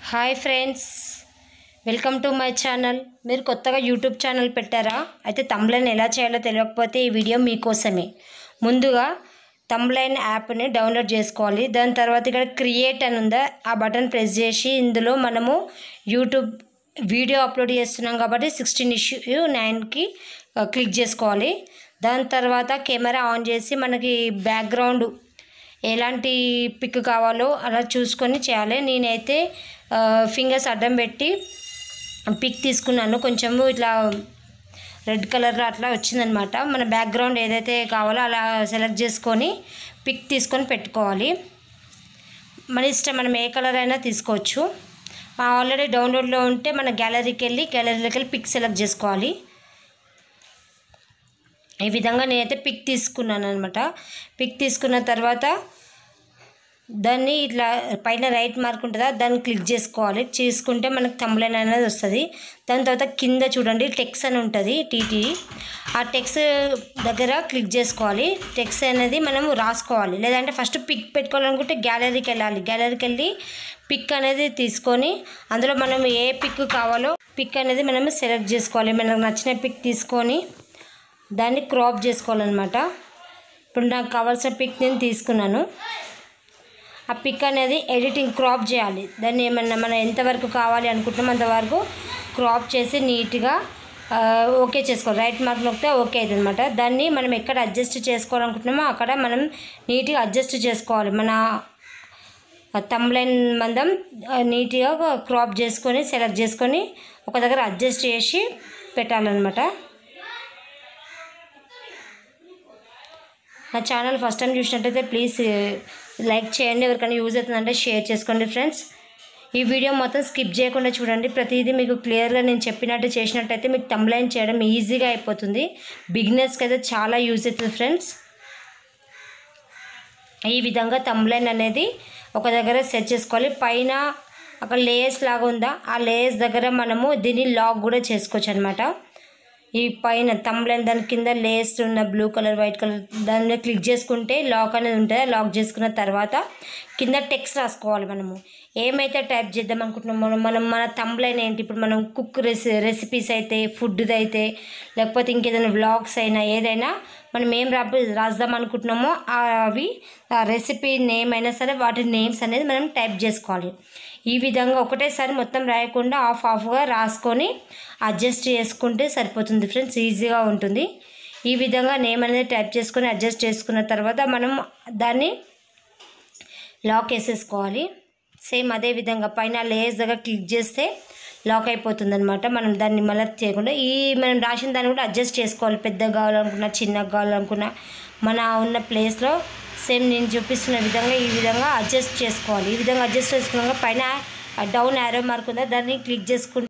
Hi friends, welcome to my channel. మీరు కొత్తగా YouTube channel పెట్టారా? అయితే థంబ్నెయిల్ ఎలా చేయాలో తెలియకపోతే ఈ వీడియో మీకోసమే. ముందుగా థంబ్నెయిల్ యాప్ని డౌన్లోడ్ చేసుకోవాలి. దాని తర్వాత ఇక్కడ క్రియేట్ అని ఉందా, ఆ బటన్ ప్రెస్ చేసి ఇందులో మనము యూట్యూబ్ వీడియో అప్లోడ్ చేస్తున్నాం కాబట్టి 16:9కి క్లిక్ చేసుకోవాలి. దాని తర్వాత కెమెరా ఆన్ చేసి మనకి బ్యాక్గ్రౌండ్ ఎలాంటి పిక్ కావాలో అలా చూసుకొని చేయాలి. నేనైతే ఫింగర్స్ అడ్డం పెట్టి పిక్ తీసుకున్నాను. కొంచెము ఇట్లా రెడ్ కలర్లో అట్లా వచ్చిందనమాట. మన బ్యాక్గ్రౌండ్ ఏదైతే కావాలో అలా సెలెక్ట్ చేసుకొని పిక్ తీసుకొని పెట్టుకోవాలి. మన ఇష్టం, మనం ఏ కలర్ అయినా తీసుకోవచ్చు. ఆల్రెడీ డౌన్లోడ్లో ఉంటే మన గ్యాలరీలోకి వెళ్ళి పిక్ సెలెక్ట్ చేసుకోవాలి. ఈ విధంగా నేనైతే పిక్ తీసుకున్నాను అనమాట. పిక్ తీసుకున్న తర్వాత దాన్ని ఇట్లా పైన రైట్ మార్క్ ఉంటుందా, దాన్ని క్లిక్ చేసుకోవాలి. చేసుకుంటే మనకు థంబ్నెయిల్ అనేది వస్తుంది. దాని తర్వాత కింద చూడండి టెక్స్ట్ అని ఉంటుంది, టీటీ. ఆ టెక్స్ట్ దగ్గర క్లిక్ చేసుకోవాలి. టెక్స్ట్ అనేది మనం రాసుకోవాలి. లేదంటే ఫస్ట్ పిక్ పెట్టుకోవాలనుకుంటే గ్యాలరీకి వెళ్ళాలి. గ్యాలరీకి వెళ్ళి పిక్ అనేది తీసుకొని అందులో మనం ఏ పిక్ కావాలో పిక్ అనేది మనం సెలెక్ట్ చేసుకోవాలి. మనకు నచ్చిన పిక్ తీసుకొని దాన్ని క్రాప్ చేసుకోవాలన్నమాట. ఇప్పుడు నాకు కావాల్సిన పిక్ నేను తీసుకున్నాను. ఆ పిక్ అనేది ఎడిటింగ్ క్రాప్ చేయాలి. దాన్ని ఏమన్నా మనం ఎంతవరకు కావాలి అనుకుంటున్నామో అంతవరకు క్రాప్ చేసి నీట్గా ఓకే చేసుకోవాలి. రైట్ మార్క్ నొక్కితే ఓకే అవుతుంది అనమాట. దాన్ని మనం ఎక్కడ అడ్జస్ట్ చేసుకోవాలనుకుంటున్నామో అక్కడ మనం నీట్గా అడ్జస్ట్ చేసుకోవాలి. మన థంబ్నెయిల్ మందం నీట్గా క్రాప్ చేసుకొని సెలెక్ట్ చేసుకొని ఒక దగ్గర అడ్జస్ట్ చేసి పెట్టాలన్నమాట. నా ఛానల్ ఫస్ట్ టైం చూసినట్టయితే ప్లీజ్ లైక్ చేయండి. ఎవరికైనా యూజ్ అవుతుందంటే షేర్ చేసుకోండి ఫ్రెండ్స్. ఈ వీడియో మొత్తం స్కిప్ చేయకుండా చూడండి. ప్రతిదీ మీకు క్లియర్గా నేను చెప్పినట్టు చేసినట్టయితే మీకు థంబ్నెయిల్ చేయడం ఈజీగా అయిపోతుంది. బిగినర్స్కి అయితే చాలా యూజ్ అవుతుంది ఫ్రెండ్స్. ఈ విధంగా థంబ్నెయిల్ అనేది ఒక దగ్గర సెట్ చేసుకోవాలి. పైన అక్కడ లేయర్స్ లాగా ఉందా, ఆ లేయర్స్ దగ్గర మనము దీన్ని లాక్ కూడా చేసుకోవచ్చు అనమాట. ఈ పైన థంబ్నెయిల్ దాని కింద లేయర్స్ ఉన్న బ్లూ కలర్, వైట్ కలర్ దాని మీద క్లిక్ చేసుకుంటే లాక్ అనేది ఉంటుంది. లాక్ చేసుకున్న తర్వాత కింద టెక్స్ట్ రాసుకోవాలి. మనము ఏమైతే టైప్ చేద్దాం అనుకుంటున్నామో మన థంబ్నెయిల్ ఏంటి, ఇప్పుడు మనం కుక్ రెసిపీస్ అయితే, ఫుడ్ది అయితే, లేకపోతే ఇంకేదైనా వ్లాగ్స్ అయినా ఏదైనా మనం ఏం రాద్దాం అనుకుంటున్నామో అవి ఆ రెసిపీ నేమ్ అయినా సరే వాటి నేమ్స్ అనేది మనం టైప్ చేసుకోవాలి. ఈ విధంగా ఒకటేసారి మొత్తం రాయకుండా హాఫ్గా రాసుకొని అడ్జస్ట్ చేసుకుంటే సరిపోతుంది ఫ్రెండ్స్. ఈజీగా ఉంటుంది. ఈ విధంగా నేమ్ అనేది టైప్ చేసుకొని అడ్జస్ట్ చేసుకున్న తర్వాత మనం దాన్ని లాక్ వేసేసుకోవాలి. సేమ్ అదే విధంగా పైన లేయర్స్ దగ్గర క్లిక్ చేస్తే లాక్ అయిపోతుంది అనమాట. మనం దాన్ని మళ్ళీ చేయకుండా మనం రాసిన దాన్ని కూడా అడ్జస్ట్ చేసుకోవాలి. పెద్దగా కావాలనుకున్నా, చిన్నగా కావాలనుకున్నా మన ఉన్న ప్లేస్లో సేమ్ నేను చూపిస్తున్న విధంగా ఈ విధంగా అడ్జస్ట్ చేసుకోవాలి. ఈ విధంగా అడ్జస్ట్ చేసుకున్నాక పైన డౌన్ యారో మార్క్ ఉందా, దాన్ని క్లిక్ చేసుకుంటే